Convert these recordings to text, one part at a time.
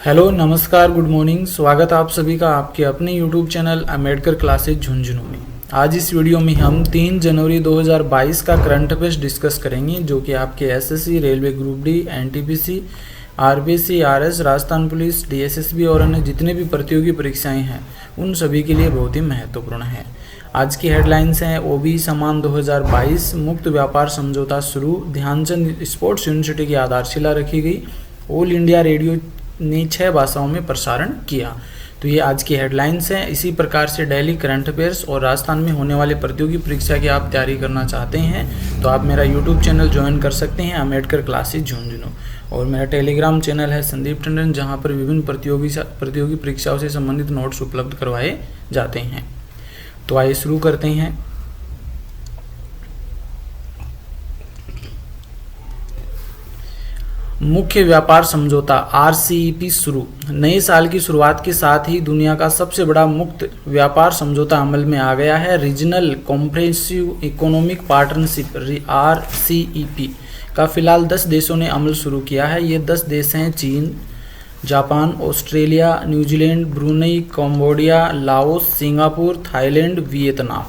Hello, नमस्कार, good morning. स्वागत आप सभी का आपके अपने YouTube channel Ambedkar classes Jhunjhunu में। आज इस वीडियो में हम 3 जनवरी 2022 का करंट अफेयर्स डिस्कस करेंगे, जो कि आपके SSC, railway group D, NTPC, RBC, RS, Rajasthan police, DSSB और अन्य जितने भी प्रतियोगी परीक्षाएं हैं उन सभी के लिए बहुत ही महत्वपूर्ण है। आज की हेडलाइंस हैं: ओबी सम्मान 2022, मुक्त व्यापार समझौता शुरू, ध्यानचंद स्पोर्ट्स यूनिवर्सिटी की आधारशिला रखी गई, ऑल इंडिया रेडियो ने 6 भाषाओं में प्रसारण किया। तो ये आज की हेडलाइंस हैं। इसी प्रकार से डेली करंट अफेयर्स और राजस्थान में होने वाले प्रतियोगी परीक्षा की आप तैयारी करना चाहते हैं तो आप मेरा यूट्यूब चैनल ज्वाइन कर सकते हैं, अम्बेडकर क्लासेज झुंझुनू। और मेरा टेलीग्राम चैनल है संदीप टंडन, जहाँ पर विभिन्न प्रतियोगी परीक्षाओं से संबंधित नोट्स उपलब्ध करवाए जाते हैं। तो आइए शुरू करते हैं। मुख्य व्यापार समझौता आरसीईपी शुरू। नए साल की शुरुआत के साथ ही दुनिया का सबसे बड़ा मुक्त व्यापार समझौता अमल में आ गया है। Regional comprehensive economic partnership RCEP का फिलहाल 10 देशों ने अमल शुरू किया है। ये 10 देश हैं: चीन, Japan, Australia, New Zealand, Brunei, Cambodia, Laos, Singapore, Thailand, Vietnam.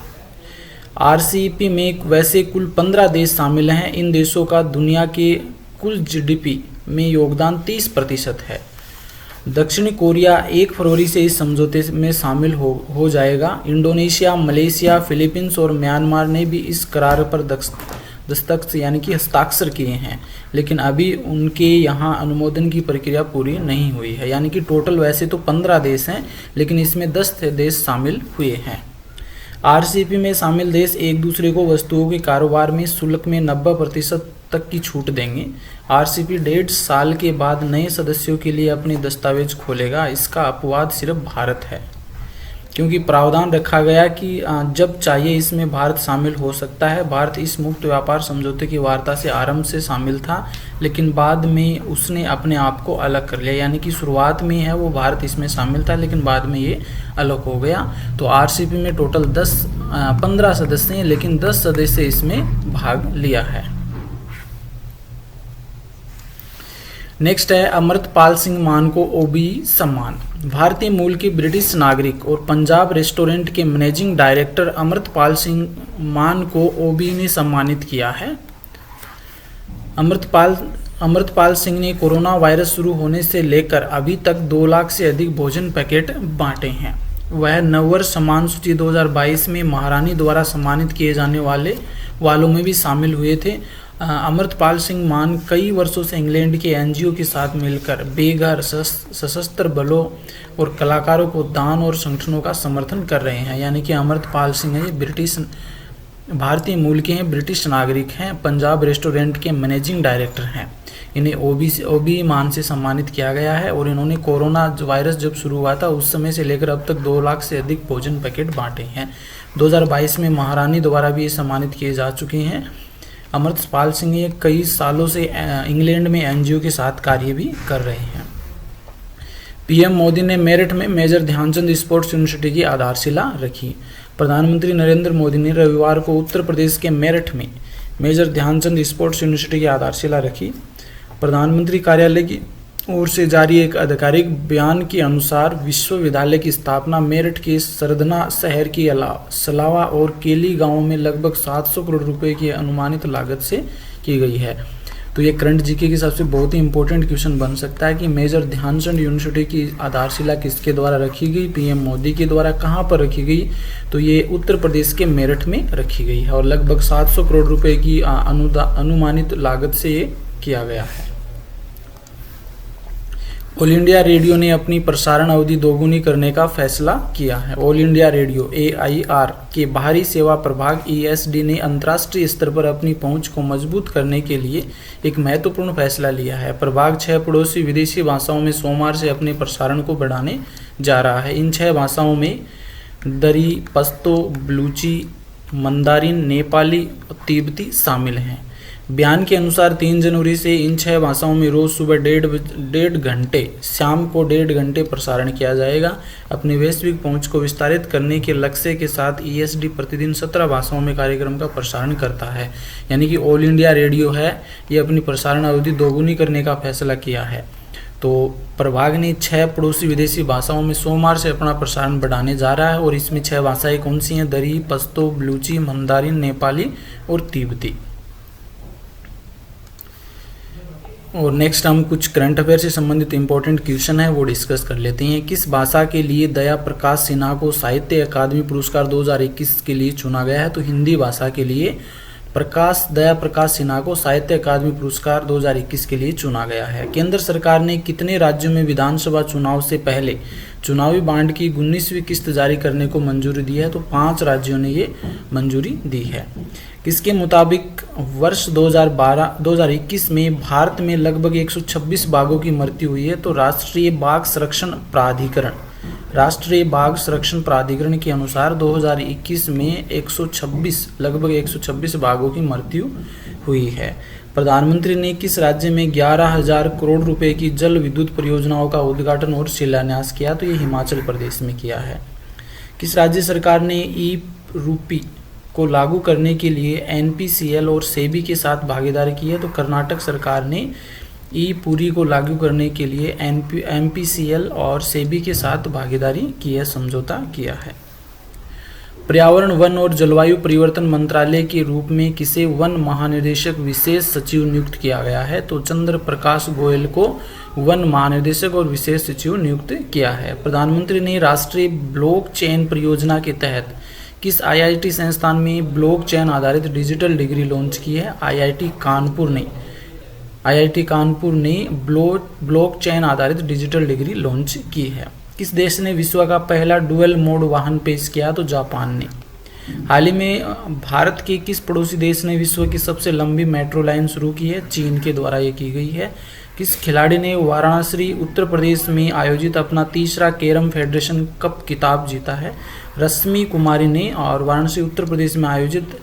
RCEP में वैसे कुल 15 देश शामिल हैं। इन देशों का दुनिया के कुल जीडीपी में योगदान 30% है। दक्षिणी कोरिया 1 फरवरी से इस समझौते में शामिल हो जाएगा। इंडोनेशिया, मलेशिया, फिलीपींस और म्यांमार ने भी इस करार पर दस्तखत यानी कि हस्ताक्षर किए हैं, लेकिन अभी उनके यहाँ अनुमोदन की प्रक्रिया पूरी नहीं हुई है। यानी कि टोटल वैसे तो 15 देश हैं, लेकिन इसमें 10 देश शामिल हुए हैं। आरसीईपी में शामिल देश एक दूसरे को वस्तुओं के कारोबार में शुल्क में 90% तक की छूट देंगे। आरसीईपी 1.5 साल के बाद नए सदस्यों के लिए अपने दस्तावेज खोलेगा। इसका अपवाद सिर्फ भारत है, क्योंकि प्रावधान रखा गया कि जब चाहिए इसमें भारत शामिल हो सकता है। भारत इस मुक्त व्यापार समझौते की वार्ता से आरंभ से शामिल था, लेकिन बाद में उसने अपने आप को अलग कर लिया। यानी कि शुरुआत में है वो भारत इसमें शामिल था, लेकिन बाद में ये अलग हो गया। तो आरसीईपी में टोटल 15 सदस्य हैं, लेकिन 10 सदस्य इसमें भाग लिया है। नेक्स्ट है अमृतपाल सिंह मान को ओबी सम्मान। भारतीय मूल के ब्रिटिश नागरिक और पंजाब रेस्टोरेंट के मैनेजिंग डायरेक्टर अमृतपाल सिंह मान को ओबी ने सम्मानित किया है। अमृतपाल सिंह ने कोरोना वायरस शुरू होने से लेकर अभी तक 2 लाख से अधिक भोजन पैकेट बांटे हैं। वह नववर्ष सम्मान सूची 2022 में महारानी द्वारा सम्मानित किए जाने वालों में भी शामिल हुए थे। अमृतपाल सिंह मान कई वर्षों से इंग्लैंड के एनजीओ के साथ मिलकर बेघर, सशस्त्र बलों और कलाकारों को दान और संगठनों का समर्थन कर रहे हैं। यानी कि अमृतपाल सिंह ये भारतीय मूल के हैं, ब्रिटिश नागरिक हैं, पंजाब रेस्टोरेंट के मैनेजिंग डायरेक्टर हैं। इन्हें ओबी मान से सम्मानित किया गया है और इन्होंने कोरोना वायरस जब शुरू हुआ था उस समय से लेकर अब तक 2 लाख से अधिक भोजन पैकेट बांटे हैं। 2022 में महारानी द्वारा भी ये सम्मानित किए जा चुके हैं। अमृतपाल सिंह ये कई सालों से इंग्लैंड में एनजीओ के साथ कार्य भी कर रहे हैं। पीएम मोदी ने मेरठ में मेजर ध्यानचंद स्पोर्ट्स यूनिवर्सिटी की आधारशिला रखी। प्रधानमंत्री नरेंद्र मोदी ने रविवार को उत्तर प्रदेश के मेरठ में मेजर ध्यानचंद स्पोर्ट्स यूनिवर्सिटी की आधारशिला रखी। प्रधानमंत्री कार्यालय की ओर से जारी एक आधिकारिक बयान के अनुसार विश्वविद्यालय की स्थापना मेरठ के सरदना शहर की सलावा और केली गांव में लगभग 700 करोड़ रुपए की अनुमानित लागत से की गई है। तो ये करंट जीके के हिसाब से बहुत ही इंपॉर्टेंट क्वेश्चन बन सकता है कि मेजर ध्यानचंद यूनिवर्सिटी की आधारशिला किसके द्वारा रखी गई, पीएम मोदी के द्वारा। कहाँ पर रखी गई? तो ये उत्तर प्रदेश के मेरठ में रखी गई है और लगभग 700 करोड़ रुपए की अनुमानित लागत से ये किया गया है। ऑल इंडिया रेडियो ने अपनी प्रसारण अवधि दोगुनी करने का फैसला किया है। ऑल इंडिया रेडियो AIR के बाहरी सेवा प्रभाग ESD ने अंतर्राष्ट्रीय स्तर पर अपनी पहुंच को मजबूत करने के लिए एक महत्वपूर्ण फैसला लिया है। प्रभाग 6 पड़ोसी विदेशी भाषाओं में सोमवार से अपने प्रसारण को बढ़ाने जा रहा है। इन 6 भाषाओं में दरी, पश्तो, बलूची, मंदारिन, नेपाली और तिब्बती शामिल हैं। बयान के अनुसार 3 जनवरी से इन 6 भाषाओं में रोज सुबह 1.5 घंटे, शाम को 1.5 घंटे प्रसारण किया जाएगा। अपनी वैश्विक पहुंच को विस्तारित करने के लक्ष्य के साथ ESD प्रतिदिन 17 भाषाओं में कार्यक्रम का प्रसारण करता है। यानी कि ऑल इंडिया रेडियो है, ये अपनी प्रसारण अवधि दोगुनी करने का फैसला किया है। तो प्रभाग ने 6 पड़ोसी विदेशी भाषाओं में सोमवार से अपना प्रसारण बढ़ाने जा रहा है और इसमें 6 भाषाएं कौन सी हैं? दरी, पश्तो, बलूची, मंदारिन, नेपाली और तिब्बती। और नेक्स्ट हम कुछ करंट अफेयर से संबंधित इंपॉर्टेंट क्वेश्चन है वो डिस्कस कर लेते हैं। किस भाषा के लिए दया प्रकाश सिन्हा को साहित्य अकादमी पुरस्कार 2021 के लिए चुना गया है? तो हिंदी भाषा के लिए दया प्रकाश सिन्हा को साहित्य अकादमी पुरस्कार 2021 के लिए चुना गया है। केंद्र सरकार ने कितने राज्यों में विधानसभा चुनाव से पहले चुनावी बॉन्ड की 19वीं किस्त जारी करने को मंजूरी दी है? तो 5 राज्यों ने ये मंजूरी दी है। किसके मुताबिक वर्ष 2021 में भारत में लगभग 126 बाघों की मृत्यु हुई है? तो राष्ट्रीय बाघ संरक्षण प्राधिकरण के अनुसार 2021 में लगभग 126 बाघों की मृत्यु हुई है। प्रधानमंत्री ने किस राज्य में 11,000 करोड़ रुपए की जल विद्युत परियोजनाओं का उद्घाटन और शिलान्यास किया? तो ये हिमाचल प्रदेश में किया है। किस राज्य सरकार ने ई रूपी को लागू करने के लिए NPCL और सेबी के साथ भागीदारी की है? तो कर्नाटक सरकार ने ई पूरी को लागू करने के लिए NPCL और सेबी के साथ भागीदारी की है, समझौता किया है। पर्यावरण, वन और जलवायु परिवर्तन मंत्रालय के रूप में किसे वन महानिदेशक विशेष सचिव नियुक्त किया गया है? तो चंद्र प्रकाश गोयल को वन महानिदेशक और विशेष सचिव नियुक्त किया है। प्रधानमंत्री ने राष्ट्रीय ब्लॉकचेन परियोजना के तहत किस IIT संस्थान में ब्लॉकचेन आधारित डिजिटल डिग्री लॉन्च की है? IIT कानपुर ने ब्लॉकचेन आधारित डिजिटल डिग्री लॉन्च की है। किस देश ने विश्व का पहला डुअल मोड वाहन पेश किया? तो जापान ने। हाल ही में भारत के किस पड़ोसी देश ने विश्व की सबसे लंबी मेट्रो लाइन शुरू की है? चीन के द्वारा ये की गई है। किस खिलाड़ी ने वाराणसी उत्तर प्रदेश में आयोजित अपना 3रा कैरम फेडरेशन कप खिताब जीता है? रश्मि कुमारी ने। और वाराणसी उत्तर प्रदेश में आयोजित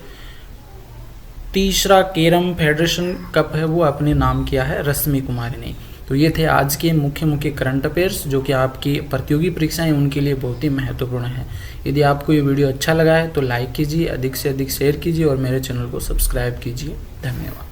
3रा कैरम फेडरेशन कप है वो अपने नाम किया है रश्मि कुमारी ने। तो ये थे आज के मुख्य करंट अफेयर्स जो कि आपकी प्रतियोगी परीक्षाएं उनके लिए बहुत ही महत्वपूर्ण है। यदि आपको ये वीडियो अच्छा लगा है तो लाइक कीजिए, अधिक से अधिक शेयर कीजिए और मेरे चैनल को सब्सक्राइब कीजिए। धन्यवाद।